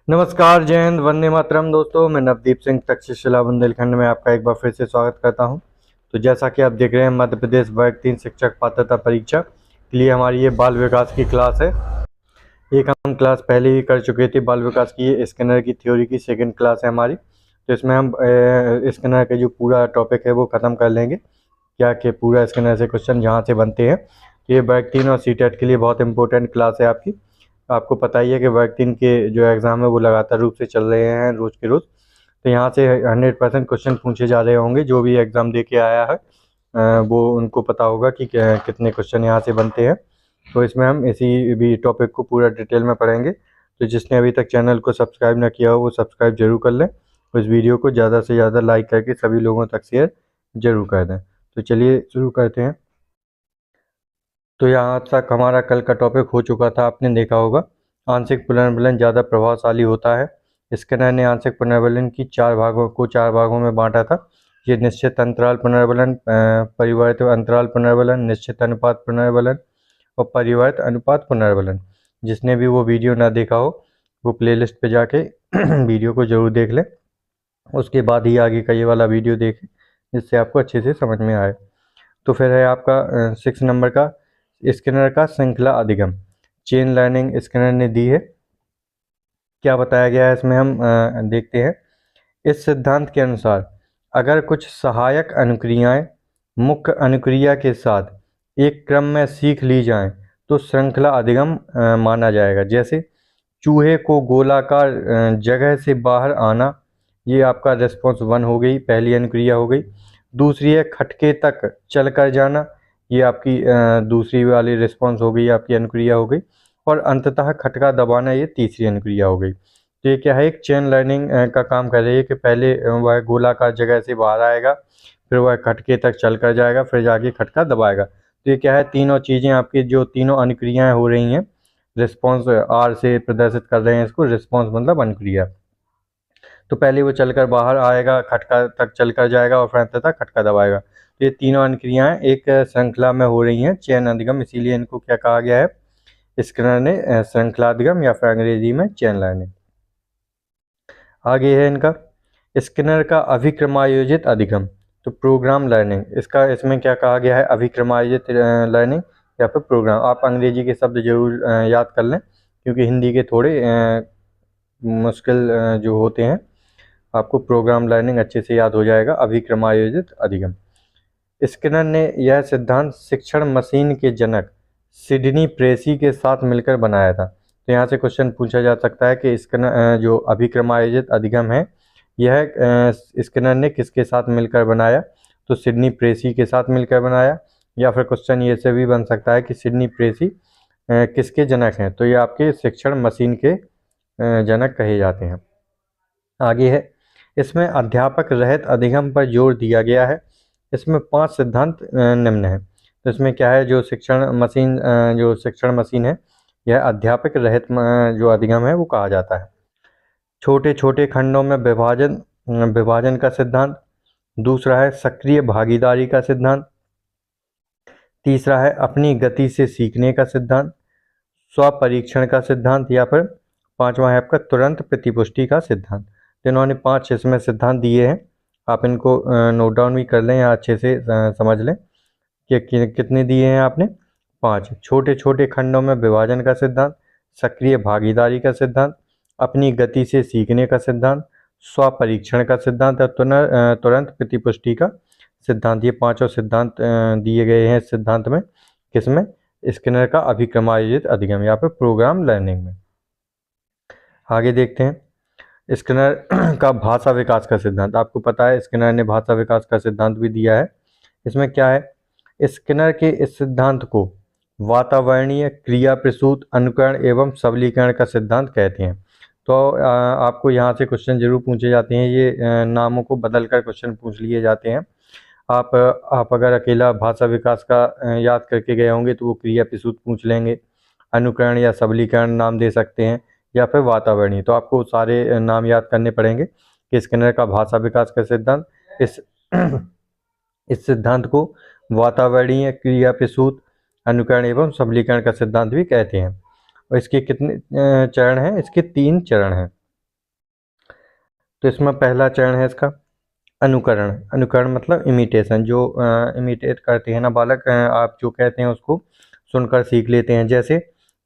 नमस्कार, जय हिंद, वंदे मातरम। दोस्तों, मैं नवदीप सिंह तक्षशिला बुंदेलखंड में आपका एक बार फिर से स्वागत करता हूं। तो जैसा कि आप देख रहे हैं, मध्य प्रदेश वर्ग 3 शिक्षक पात्रता परीक्षा के लिए हमारी ये बाल विकास की क्लास है। एक हम क्लास पहले ही कर चुके थे बाल विकास की, ये स्किनर की थ्योरी की सेकंड क्लास है हमारी। तो इसमें हम स्किनर का जो पूरा टॉपिक है वो ख़त्म कर लेंगे, क्या कि पूरा स्किनर से क्वेश्चन जहाँ से बनते हैं। ये वर्ग 3 और सीटेट के लिए बहुत इंपॉर्टेंट क्लास है आपकी। आपको पता ही है कि वर्ग 3 के जो एग्ज़ाम है वो लगातार रूप से चल रहे हैं, रोज़ के रोज़। तो यहाँ से 100% क्वेश्चन पूछे जा रहे होंगे। जो भी एग्ज़ाम दे के आया है वो उनको पता होगा कि कितने क्वेश्चन यहाँ से बनते हैं। तो इसमें हम इसी भी टॉपिक को पूरा डिटेल में पढ़ेंगे। तो जिसने अभी तक चैनल को सब्सक्राइब ना किया हो वो सब्सक्राइब जरूर कर लें। इस वीडियो को ज़्यादा से ज़्यादा लाइक करके सभी लोगों तक शेयर जरूर कर दें। तो चलिए शुरू करते हैं। तो यहाँ तक हमारा कल का टॉपिक हो चुका था, आपने देखा होगा। आंशिक पुनर्वलन ज़्यादा प्रभावशाली होता है। स्किनर ने आंशिक पुनर्वलन की चार भागों में बांटा था। ये निश्चित अंतराल पुनर्वलन, परिवर्तित अंतराल पुनर्वलन, निश्चित अनुपात पुनर्वलन और परिवर्तित अनुपात पुनर्वलन। जिसने भी वो वीडियो ना देखा हो वो प्लेलिस्ट पे जाके वीडियो को ज़रूर देख लें। उसके बाद ही आगे का ये वाला वीडियो देखें, जिससे आपको अच्छे से समझ में आए। तो फिर है आपका 6 नंबर का स्किनर का श्रृंखला अधिगम। चेन लर्निंग स्किनर ने दी है। क्या बताया गया है इसमें, हम देखते हैं। इस सिद्धांत के अनुसार अगर कुछ सहायक अनुक्रियाएं मुख्य अनुक्रिया के साथ एक क्रम में सीख ली जाएं तो श्रृंखला अधिगम माना जाएगा। जैसे चूहे को गोलाकार जगह से बाहर आना, ये आपका रिस्पॉन्स 1 हो गई, पहली अनुक्रिया हो गई। दूसरी है खटके तक चल कर जाना, ये आपकी दूसरी वाली रिस्पॉन्स हो गई, आपकी अनुक्रिया हो गई। और अंततः खटका दबाना, ये तीसरी अनुक्रिया हो गई। तो ये क्या है, एक चेन लर्निंग का काम कर रही है कि पहले वह गोलाकार जगह से बाहर आएगा, फिर वह खटके तक चल कर जाएगा, फिर जाके खटका दबाएगा। तो ये क्या है, तीनों चीज़ें आपकी जो तीनों अनुक्रियाएँ हो रही हैं, रिस्पॉन्स आर से प्रदर्शित कर रहे हैं इसको। रिस्पॉन्स मतलब अनुक्रिया। तो पहले वो चलकर बाहर आएगा, खटका तक चलकर जाएगा और फिर अंततः खटका दबाएगा। तो ये तीनों अनुक्रियाएं एक श्रृंखला में हो रही हैं, चेन अधिगम। इसीलिए इनको क्या कहा गया है, स्किनर ने श्रृंखला अधिगम या फिर अंग्रेजी में चेन लर्निंग। आगे है इनका स्किनर का अभिक्रमायोजित अधिगम, तो प्रोग्राम लर्निंग। इसमें क्या कहा गया है, अभिक्रमायोजित लर्निंग या फिर प्रोग्राम। आप अंग्रेजी के शब्द जरूर याद कर लें, क्योंकि हिंदी के थोड़े मुश्किल जो होते हैं। आपको प्रोग्राम लर्निंग अच्छे से याद हो जाएगा। अभिक्रमायोजित अधिगम। स्किनर ने यह सिद्धांत शिक्षण मशीन के जनक सिडनी प्रेसी के साथ मिलकर बनाया था। तो यहाँ से क्वेश्चन पूछा जा सकता है कि स्किनर जो अभिक्रमायोजित अधिगम है, यह स्किनर ने किसके साथ मिलकर बनाया। तो सिडनी प्रेसी के साथ मिलकर बनाया। या फिर क्वेश्चन ये से भी बन सकता है कि सिडनी प्रेसी किसके जनक हैं। तो ये आपके शिक्षण मशीन के जनक कहे जाते हैं। आगे है, इसमें अध्यापक रहित अधिगम पर जोर दिया गया है। इसमें 5 सिद्धांत निम्न है। तो इसमें क्या है, जो शिक्षण मशीन है, यह अध्यापक रहित जो अधिगम है वो कहा जाता है। छोटे छोटे खंडों में विभाजन का सिद्धांत। दूसरा है सक्रिय भागीदारी का सिद्धांत। तीसरा है अपनी गति से सीखने का सिद्धांत, स्वपरीक्षण का सिद्धांत, या फिर पांचवा है आपका तुरंत प्रतिपुष्टि का सिद्धांत। तो इन्होंने 5 इसमें सिद्धांत दिए हैं। आप इनको नोट डाउन भी कर लें या अच्छे से समझ लें कि कितने दिए हैं आपने, 5। छोटे छोटे खंडों में विभाजन का सिद्धांत, सक्रिय भागीदारी का सिद्धांत, अपनी गति से सीखने का सिद्धांत, स्वपरीक्षण का सिद्धांत और तुरंत प्रतिपुष्टि का सिद्धांत। ये 5 सिद्धांत दिए गए हैं इस सिद्धांत में। किसमें, स्किनर का अभिक्रमायोजित अधिगम या फिर प्रोग्राम लर्निंग में। आगे देखते हैं स्किनर का भाषा विकास का सिद्धांत। आपको पता है स्किनर ने भाषा विकास का सिद्धांत भी दिया है। इसमें क्या है, स्किनर के इस सिद्धांत को वातावरणीय क्रिया प्रसूत अनुकरण एवं सबलीकरण का सिद्धांत कहते हैं। तो आपको यहाँ से क्वेश्चन जरूर पूछे जाते हैं। ये नामों को बदल कर क्वेश्चन पूछ लिए जाते हैं। आप अगर अकेला भाषा विकास का याद करके गए होंगे तो वो क्रिया प्रसूत पूछ लेंगे, अनुकरण या सबलीकरण नाम दे सकते हैं, या फिर वातावरणीय। तो आपको सारे नाम याद करने पड़ेंगे कि स्किनर का भाषा विकास का सिद्धांत, इस सिद्धांत को वातावरणीय क्रिया प्रसूत अनुकरण एवं सबलीकरण का सिद्धांत भी कहते हैं। और इसके कितने चरण हैं, इसके 3 चरण हैं। तो इसमें पहला चरण है इसका अनुकरण। अनुकरण मतलब इमिटेशन, जो इमिटेट करते हैं ना बालक, आप जो कहते हैं उसको सुनकर सीख लेते हैं। जैसे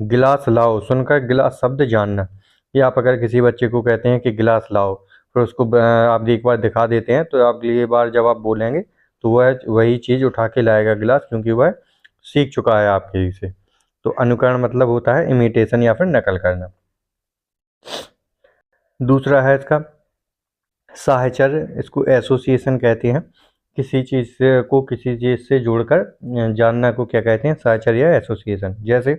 गिलास लाओ, सुनकर गिलास शब्द जानना। ये आप अगर किसी बच्चे को कहते हैं कि गिलास लाओ, फिर उसको आप एक बार दिखा देते हैं, तो अगली बार जब आप बोलेंगे तो वह वही चीज़ उठा के लाएगा गिलास, क्योंकि वह सीख चुका है आपके से। तो अनुकरण मतलब होता है इमिटेशन या फिर नकल करना। दूसरा है इसका साहचर्य, इसको एसोसिएशन कहते हैं। किसी चीज़ से को किसी चीज़ से जोड़कर जानना को क्या कहते हैं, साहचर्य या एसोसिएशन। जैसे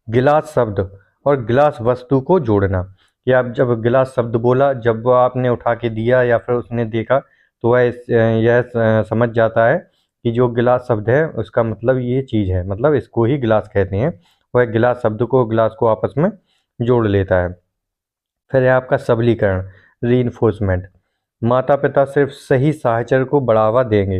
गिलास शब्द और गिलास वस्तु को जोड़ना, कि आप जब गिलास शब्द बोला, जब वो आपने उठा के दिया या फिर उसने देखा, तो वह यह समझ जाता है कि जो गिलास शब्द है उसका मतलब ये चीज़ है, मतलब इसको ही गिलास कहते हैं। वह गिलास शब्द को गिलास को आपस में जोड़ लेता है। फिर है आपका सबलीकरण, रीइंफोर्समेंट। माता पिता सिर्फ सही साहचर्य को बढ़ावा देंगे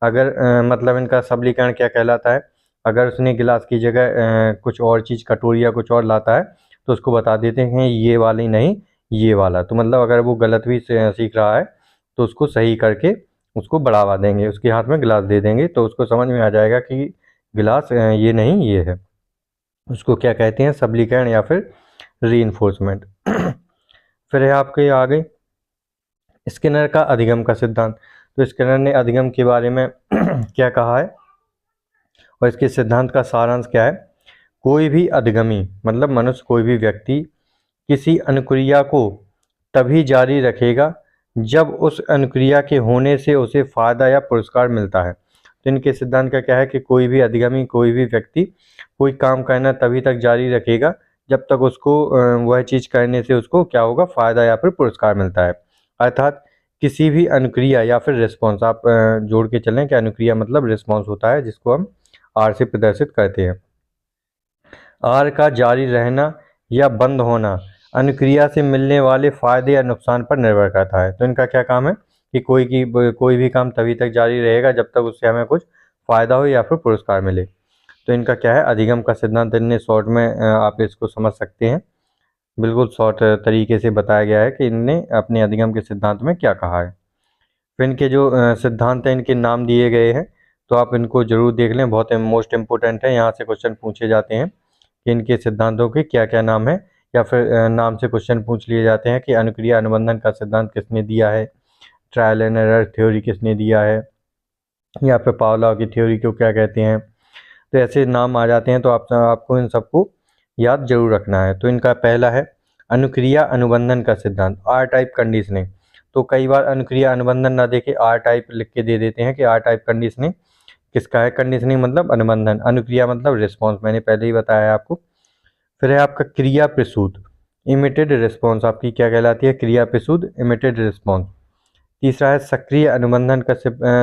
अगर मतलब इनका सबलीकरण क्या कहलाता है, अगर उसने गिलास की जगह कुछ और चीज़, कटोरी या कुछ और लाता है, तो उसको बता देते हैं ये वाली नहीं ये वाला। तो मतलब अगर वो गलत भी सीख रहा है तो उसको सही करके उसको बढ़ावा देंगे, उसके हाथ में गिलास दे देंगे, तो उसको समझ में आ जाएगा कि गिलास ये नहीं ये है। उसको क्या कहते हैं, सबलीकरण या फिर रीइंफोर्समेंट। फिर है आपके आगे स्किनर का अधिगम का सिद्धांत। तो स्किनर ने अधिगम के बारे में क्या कहा है और इसके सिद्धांत का सारांश क्या है। कोई भी अधिगमी मतलब मनुष्य, कोई भी व्यक्ति किसी अनुक्रिया को तभी जारी रखेगा जब उस अनुक्रिया के होने से उसे फायदा या पुरस्कार मिलता है। तो इनके सिद्धांत का क्या है कि कोई भी अधिगमी, कोई भी व्यक्ति कोई काम करना तभी तक जारी रखेगा जब तक उसको वह चीज़ करने से उसको क्या होगा, फायदा या फिर पुरस्कार मिलता है। अर्थात किसी भी अनुक्रिया या फिर रिस्पॉन्स, आप जोड़ के चलें कि अनुक्रिया मतलब रिस्पॉन्स होता है, जिसको हम आर से प्रदर्शित करते हैं। आर का जारी रहना या बंद होना अनुक्रिया से मिलने वाले फायदे या नुकसान पर निर्भर करता है। तो इनका क्या काम है कि कोई भी काम तभी तक जारी रहेगा जब तक उससे हमें कुछ फ़ायदा हो या फिर पुरस्कार मिले। तो इनका क्या है, अधिगम का सिद्धांत। इनने शॉर्ट में आप इसको समझ सकते हैं, बिल्कुल शॉर्ट तरीके से बताया गया है कि इनने अपने अधिगम के सिद्धांत में क्या कहा है। फिर इनके जो सिद्धांत हैं, इनके नाम दिए गए हैं, तो आप इनको जरूर देख लें, बहुत मोस्ट इम्पोर्टेंट है। यहाँ से क्वेश्चन पूछे जाते हैं कि इनके सिद्धांतों के क्या क्या नाम है, या फिर नाम से क्वेश्चन पूछ लिए जाते हैं कि अनुक्रिया अनुबंधन का सिद्धांत किसने दिया है, ट्रायल एंड एरर थ्योरी किसने दिया है, या फिर पावलोव की थ्योरी को क्या कहते हैं। तो ऐसे नाम आ जाते हैं, तो आपको इन सबको याद जरूर रखना है। तो इनका पहला है अनुक्रिया अनुबंधन का सिद्धांत, आर टाइप कंडीशनिंग। तो कई बार अनुक्रिया अनुबंधन ना देके आर टाइप लिख के दे देते हैं कि आर टाइप कंडीशनिंग किसका है। कंडीशनिंग मतलब अनुबंधन, अनुक्रिया मतलब रिस्पॉन्स, मैंने पहले ही बताया आपको। फिर है आपका क्रिया प्रसूत, इमिटेड रिस्पॉन्स, आपकी क्या कहलाती है, क्रिया प्रसूत इमिटेड रिस्पॉन्स। तीसरा है सक्रिय अनुबंधन का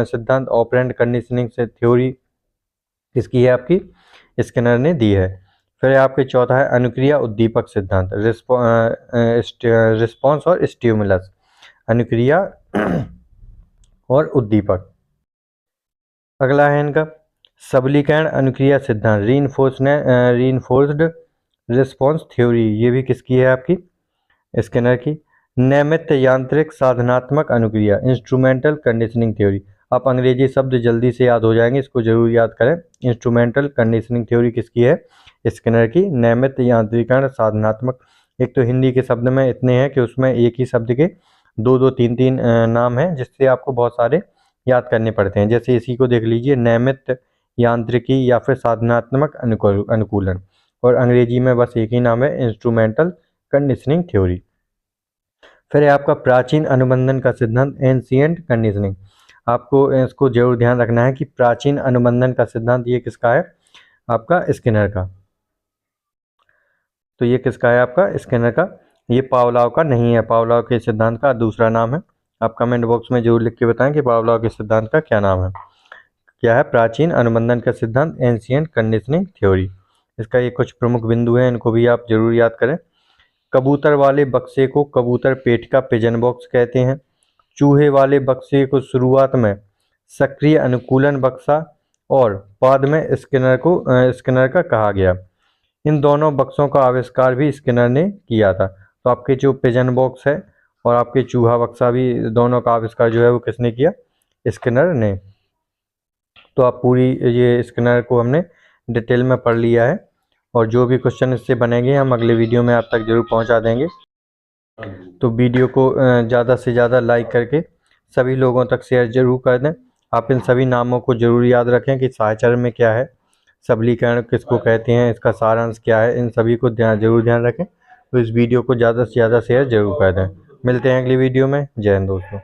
सिद्धांत, ऑपरेंट कंडीशनिंग से थ्योरी किसकी है, आपकी स्किनर ने दी है। फिर है आपके चौथा है अनुक्रिया उद्दीपक सिद्धांत, रिस्पॉन्स और स्टिमुलस, अनुक्रिया और उद्दीपक। अगला है इनका सबलीकरण अनुक्रिया सिद्धांत, रीइंफोर्स्ड रिस्पॉन्स थ्योरी, ये भी किसकी है, आपकी स्किनर की। नैमित्त यांत्रिक साधनात्मक अनुक्रिया, इंस्ट्रूमेंटल कंडीशनिंग थ्योरी। आप अंग्रेजी शब्द जल्दी से याद हो जाएंगे, इसको जरूर याद करें। इंस्ट्रूमेंटल कंडीशनिंग थ्योरी किसकी है, स्किनर की। नैमित्त यांत्रिकरण साधनात्मक, एक तो हिंदी के शब्द में इतने हैं कि उसमें एक ही शब्द के दो दो तीन तीन नाम हैं, जिससे आपको बहुत सारे याद करने पड़ते हैं। जैसे इसी को देख लीजिए, नैमित्त यांत्रिकी या फिर साधनात्मक अनुकूलन, और अंग्रेजी में बस एक ही नाम है, इंस्ट्रूमेंटल कंडीशनिंग थ्योरी। फिर है आपका प्राचीन अनुबंधन का सिद्धांत, एंशिएंट कंडीशनिंग। आपको इसको जरूर ध्यान रखना है कि प्राचीन अनुबंधन का सिद्धांत ये किसका है, आपका स्किनर का। तो ये किसका है, आपका स्किनर का, ये पावलोव का नहीं है। पावलोव के सिद्धांत का दूसरा नाम है। आप कमेंट बॉक्स में जरूर लिख के बताएं कि पावलोव के सिद्धांत का क्या नाम है। क्या है, प्राचीन अनुबंधन का सिद्धांत, एंशिएंट कंडीशनिंग थ्योरी। इसका ये कुछ प्रमुख बिंदु हैं, इनको भी आप जरूर याद करें। कबूतर वाले बक्से को कबूतर पेट का पिजन बॉक्स कहते हैं। चूहे वाले बक्से को शुरुआत में सक्रिय अनुकूलन बक्सा और बाद में स्किनर का कहा गया। इन दोनों बक्सों का आविष्कार भी स्किनर ने किया था। तो आपके जो पिजन बॉक्स है और आपके चूहा बक्सा भी, दोनों का आविष्कार जो है वो किसने किया? स्किनर ने। तो आप पूरी ये स्किनर को हमने डिटेल में पढ़ लिया है, और जो भी क्वेश्चन इससे बनेंगे हम अगले वीडियो में आप तक जरूर पहुंचा देंगे। तो वीडियो को ज़्यादा से ज़्यादा लाइक करके सभी लोगों तक शेयर जरूर कर दें। आप इन सभी नामों को जरूर याद रखें कि साहचर्य में क्या है, सबलीकरण किसको कहते हैं, इसका सारांश क्या है, इन सभी को जरूर ध्यान रखें। तो इस वीडियो को ज़्यादा से ज़्यादा शेयर जरूर कर दें। मिलते हैं अगली वीडियो में। जय हिंद दोस्तों।